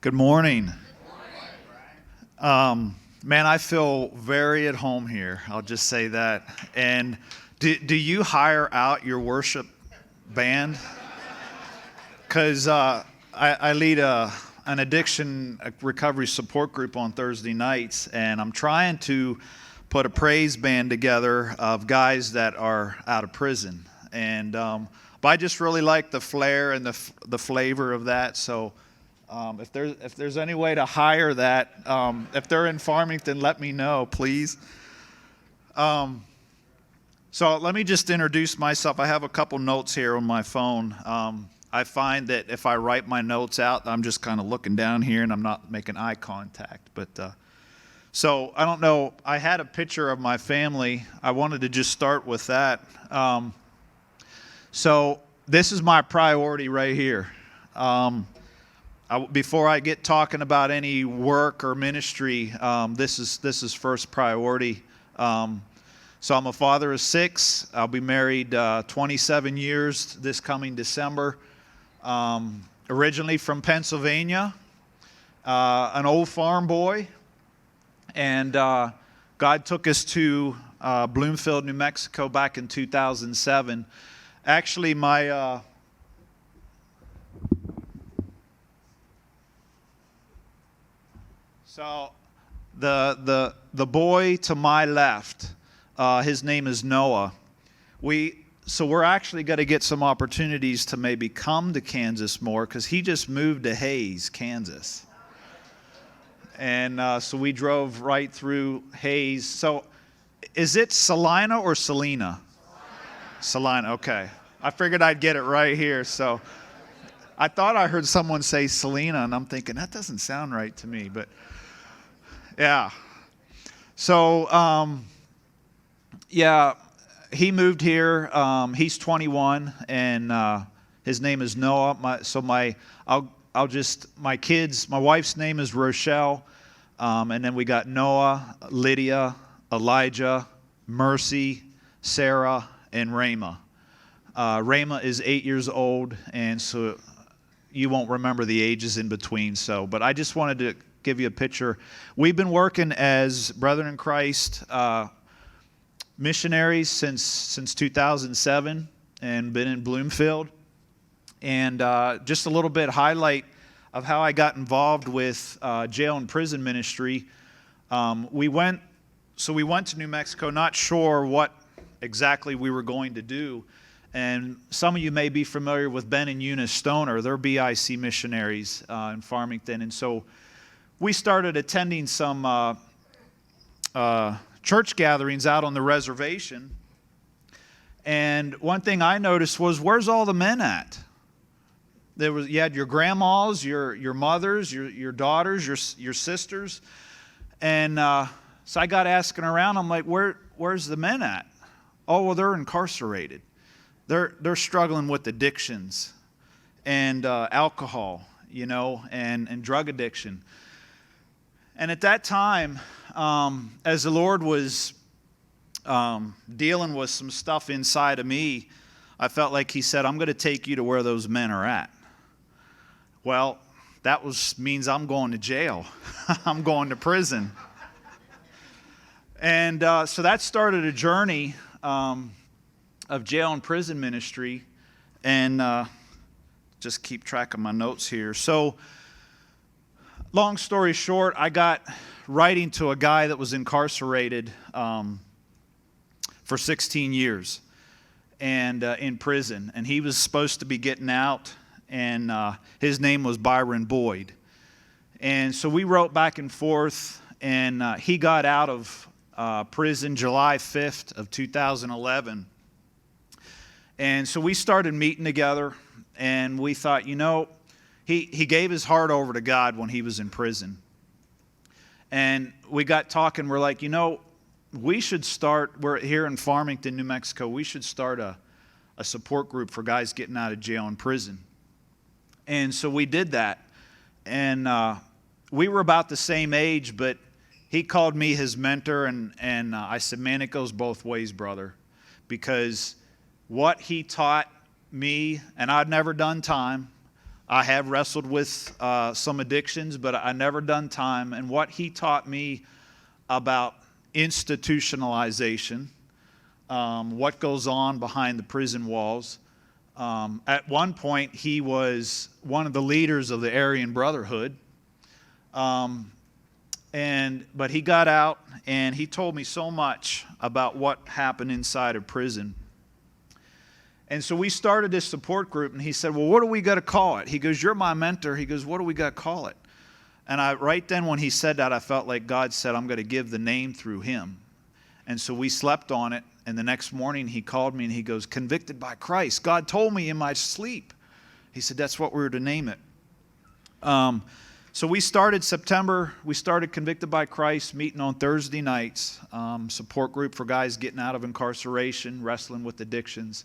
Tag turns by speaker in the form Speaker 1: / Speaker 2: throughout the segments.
Speaker 1: Good morning. Man, I feel very at home here. I'll just say that. And do you hire out your worship band? Because I lead an addiction recovery support group on Thursday nights, and I'm trying to put a praise band together of guys that are out of prison. And but I just really like the flair and the flavor of that. So if there's any way to hire that, if they're in Farmington, let me know, please. So let me just introduce myself. I have a couple notes here on my phone. I find that if I write my notes out, I'm just kind of looking down here and I'm not making eye contact. But so I don't know. I had a picture of my family. I wanted to just start with that. So this is my priority right here. Before I get talking about any work or ministry, this is first priority. So I'm a father of 6. I'll be married 27 years this coming December. Originally from Pennsylvania, an old farm boy, and God took us to Bloomfield, New Mexico back in 2007. Actually, my so the boy to my left, his name is Noah. So we're actually going to get some opportunities to maybe come to Kansas more, because he just moved to Hays, Kansas. And so we drove right through Hays. So is it Salina or Selena? Salina, okay. I figured I'd get it right here. So I thought I heard someone say Selena, and I'm thinking, that doesn't sound right to me. But yeah. So, yeah. He moved here. He's 21, and his name is Noah. My kids. My wife's name is Rochelle, and then we got Noah, Lydia, Elijah, Mercy, Sarah, and Rama. Rama is 8 years old, and so you won't remember the ages in between. But I just wanted to give you a picture. We've been working as Brethren in Christ missionaries since 2007, and been in Bloomfield. And just a little bit highlight of how I got involved with jail and prison ministry. We went to New Mexico, not sure what exactly we were going to do. And some of you may be familiar with Ben and Eunice Stoner. They're BIC missionaries in Farmington. And so we started attending some church gatherings out on the reservation. And one thing I noticed was, where's all the men at? You had your grandmas, your mothers, your daughters, your sisters. And so I got asking around. I'm like, where's the men at? Oh, well, they're incarcerated. They're struggling with addictions and alcohol, and drug addiction. And at that time, as the Lord was dealing with some stuff inside of me, I felt like He said, I'm going to take you to where those men are at. Well, that means I'm going to jail. I'm going to prison. And so that started a journey of jail and prison ministry. And just keep track of my notes here. So long story short, I got writing to a guy that was incarcerated for 16 years and in prison. And he was supposed to be getting out, and his name was Byron Boyd. And so we wrote back and forth, and he got out of prison July 5th of 2011. And so we started meeting together, and we thought, he gave his heart over to God when he was in prison. And we got talking. We're like, we should start, we're here in Farmington, New Mexico, we should start a support group for guys getting out of jail and prison. And so we did that. And we were about the same age, but he called me his mentor, and I said, man, it goes both ways, brother. Because what he taught me, and I'd never done time, I have wrestled with some addictions, but I never done time. And what he taught me about institutionalization, what goes on behind the prison walls. At one point, he was one of the leaders of the Aryan Brotherhood. But he got out, and he told me so much about what happened inside of prison. And so we started this support group, and he said, well, what do we got to call it? He goes, you're my mentor. He goes, what do we got to call it? And right then when he said that, I felt like God said, I'm going to give the name through him. And so we slept on it, and the next morning he called me, and he goes, Convicted by Christ. God told me in my sleep. He said, that's what we were to name it. So we started September. We started Convicted by Christ, meeting on Thursday nights, support group for guys getting out of incarceration, wrestling with addictions.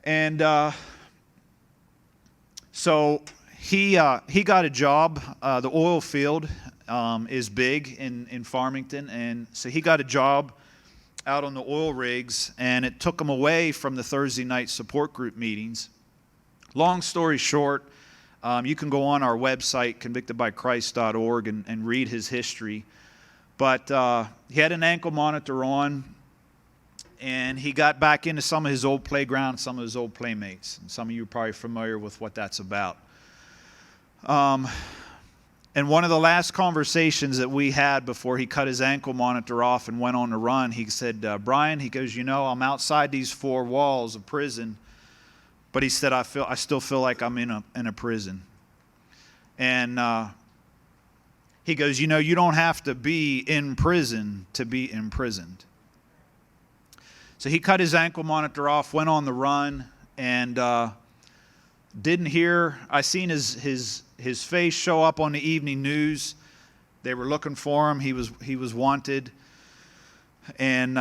Speaker 1: And so he got a job. The oil field is big in Farmington, and so he got a job out on the oil rigs, and it took him away from the Thursday night support group meetings. Long story short, you can go on our website, convictedbychrist.org, and read his history. But he had an ankle monitor on, and he got back into some of his old playground, some of his old playmates. And some of you are probably familiar with what that's about. And one of the last conversations that we had before he cut his ankle monitor off and went on the run, he said, Brian, he goes, I'm outside these four walls of prison, but he said, I still feel like I'm in a prison. And he goes, you don't have to be in prison to be imprisoned. So he cut his ankle monitor off, went on the run, and didn't hear. I seen his face show up on the evening news. They were looking for him. He was wanted. And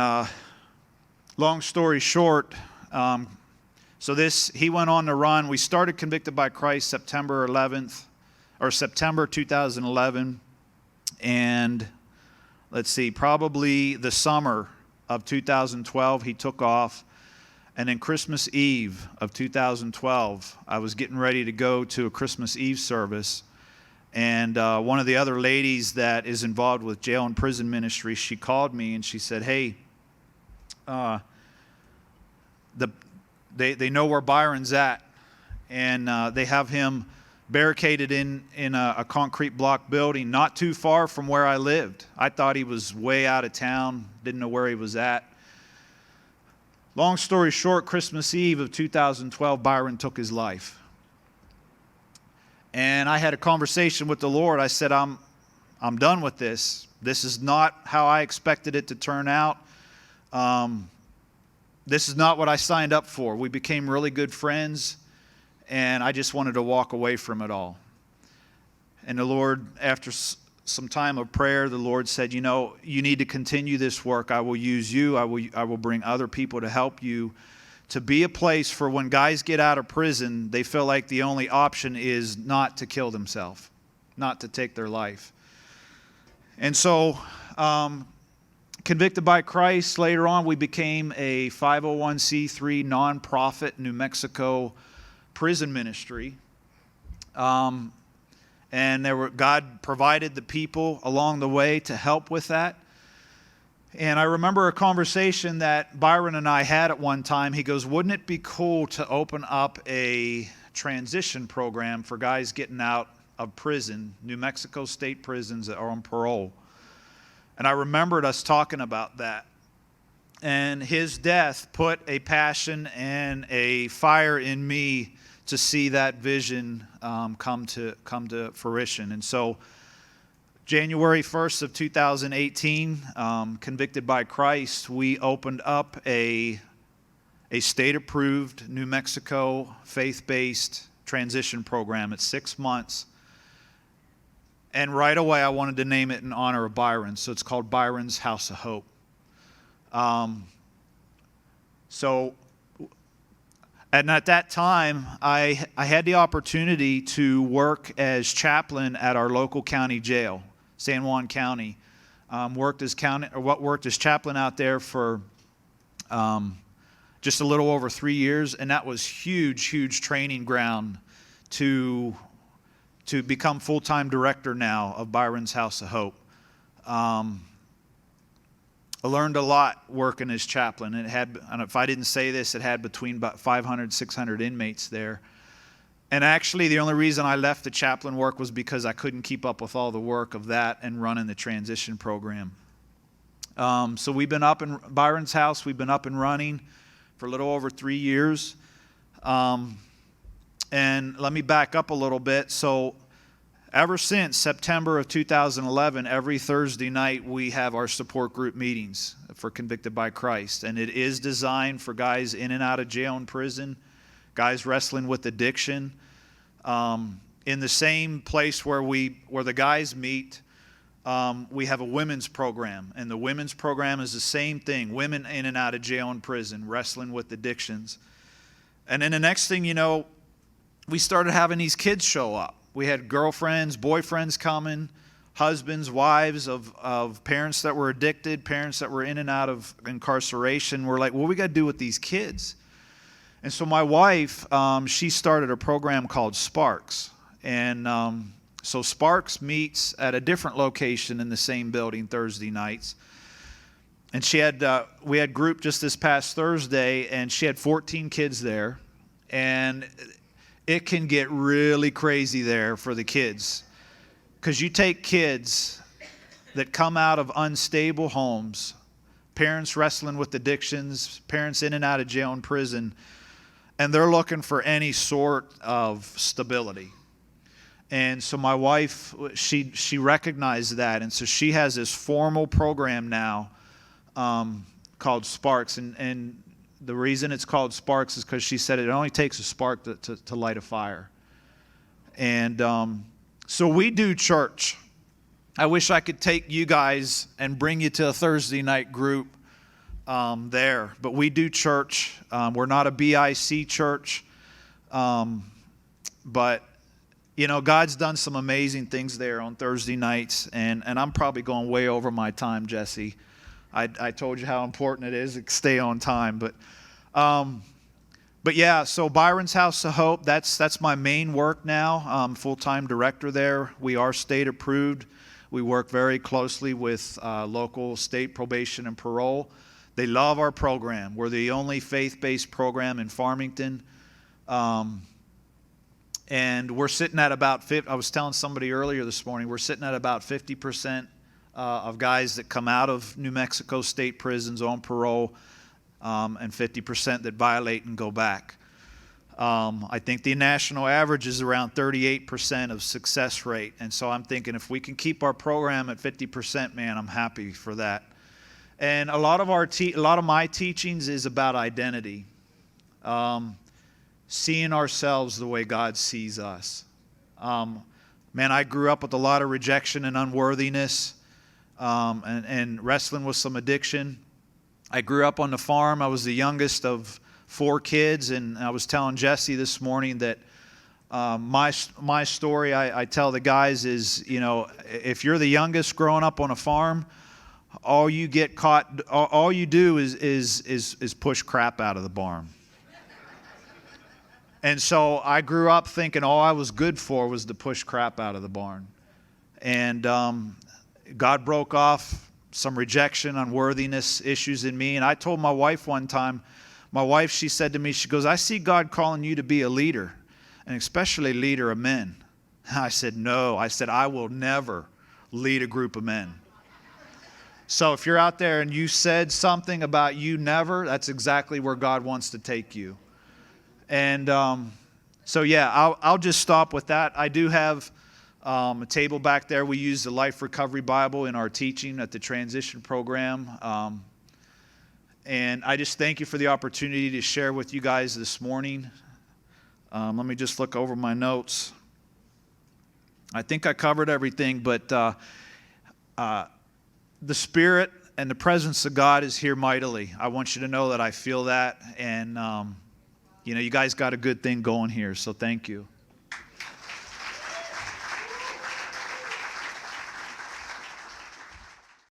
Speaker 1: long story short, he went on the run. We started Convicted by Christ September 2011, and let's see, probably the summer of 2012 he took off. And then Christmas Eve of 2012, I was getting ready to go to a Christmas Eve service. And one of the other ladies that is involved with jail and prison ministry, she called me and she said, hey, they know where Byron's at. And they have him barricaded in a concrete block building not too far from where I lived. I thought he was way out of town, didn't know where he was at. Long story short, Christmas Eve of 2012, Byron took his life. And I had a conversation with the Lord. I said, I'm done with this. This is not how I expected it to turn out. This is not what I signed up for. We became really good friends, and I just wanted to walk away from it all. And the Lord, after some time of prayer, the Lord said, you need to continue this work. I will use you. I will bring other people to help you to be a place for when guys get out of prison, they feel like the only option is not to kill themselves, not to take their life. And so, Convicted by Christ, later on we became a 501c3 nonprofit New Mexico prison ministry. And God provided the people along the way to help with that. And I remember a conversation that Byron and I had at one time. He goes, wouldn't it be cool to open up a transition program for guys getting out of prison, New Mexico state prisons that are on parole? And I remembered us talking about that. And his death put a passion and a fire in me to see that vision come to fruition. And so January 1st of 2018, Convicted by Christ, we opened up a state-approved New Mexico faith-based transition program. It's 6 months. And right away, I wanted to name it in honor of Byron. So it's called Byron's House of Hope. And at that time, I had the opportunity to work as chaplain at our local county jail, San Juan County. Worked as chaplain out there for just a little over 3 years, and that was huge training ground to become full-time director now of Byron's House of Hope. I learned a lot working as chaplain. It had, and if I didn't say this, it had between about 500, 600 inmates there. And actually, the only reason I left the chaplain work was because I couldn't keep up with all the work of that and running the transition program. So we've been up in Byron's house. We've been up and running for a little over 3 years. And let me back up a little bit. So ever since September of 2011, every Thursday night we have our support group meetings for Convicted by Christ. And it is designed for guys in and out of jail and prison, guys wrestling with addiction. In the same place where the guys meet, we have a women's program. And the women's program is the same thing, women in and out of jail and prison, wrestling with addictions. And then the next thing you know, we started having these kids show up. We had girlfriends, boyfriends coming, husbands, wives of parents that were addicted, parents that were in and out of incarceration. We're like, what we got to do with these kids? And so my wife, she started a program called Sparks. And so Sparks meets at a different location in the same building Thursday nights. And we had group just this past Thursday, and she had 14 kids there. And it can get really crazy there for the kids, because you take kids that come out of unstable homes, parents wrestling with addictions, parents in and out of jail and prison, and they're looking for any sort of stability. And so my wife, she recognized that, and so she has this formal program now called Sparks, and the reason it's called Sparks is because she said it only takes a spark to light a fire. And so we do church. I wish I could take you guys and bring you to a Thursday night group there. But we do church. We're not a BIC church. But, you know, God's done some amazing things there on Thursday nights. And I'm probably going way over my time, Jesse. I told you how important it is to stay on time, but yeah. So Byron's House of Hope, that's my main work now. I'm full-time director there. We are state approved. We work very closely with local state probation and parole. They love our program. We're the only faith-based program in Farmington, and we're sitting at about 50. I was telling somebody earlier this morning, we're sitting at about 50%. Of guys that come out of New Mexico state prisons on parole, and 50% that violate and go back. I think the national average is around 38% of success rate. And so I'm thinking if we can keep our program at 50%, man, I'm happy for that. And a lot of my teachings is about identity. Seeing ourselves the way God sees us. Man, I grew up with a lot of rejection and unworthiness. And wrestling with some addiction. I grew up on the farm. I was the youngest of 4 kids, and I was telling Jesse this morning that my story I tell the guys is, you know, if you're the youngest growing up on a farm, all you do is push crap out of the barn. And so I grew up thinking all I was good for was to push crap out of the barn. And God broke off some rejection, unworthiness issues in me. And I told my wife one time, she said to me, she goes, I see God calling you to be a leader, and especially a leader of men. I said, no. I said, I will never lead a group of men. So if you're out there and you said something about you never, that's exactly where God wants to take you. And so, yeah, I'll just stop with that. I do have a table back there. We use the Life Recovery Bible in our teaching at the transition program. And I just thank you for the opportunity to share with you guys this morning. Let me just look over my notes. I think I covered everything, but the Spirit and the presence of God is here mightily. I want you to know that I feel that. And, you guys got a good thing going here, so thank you.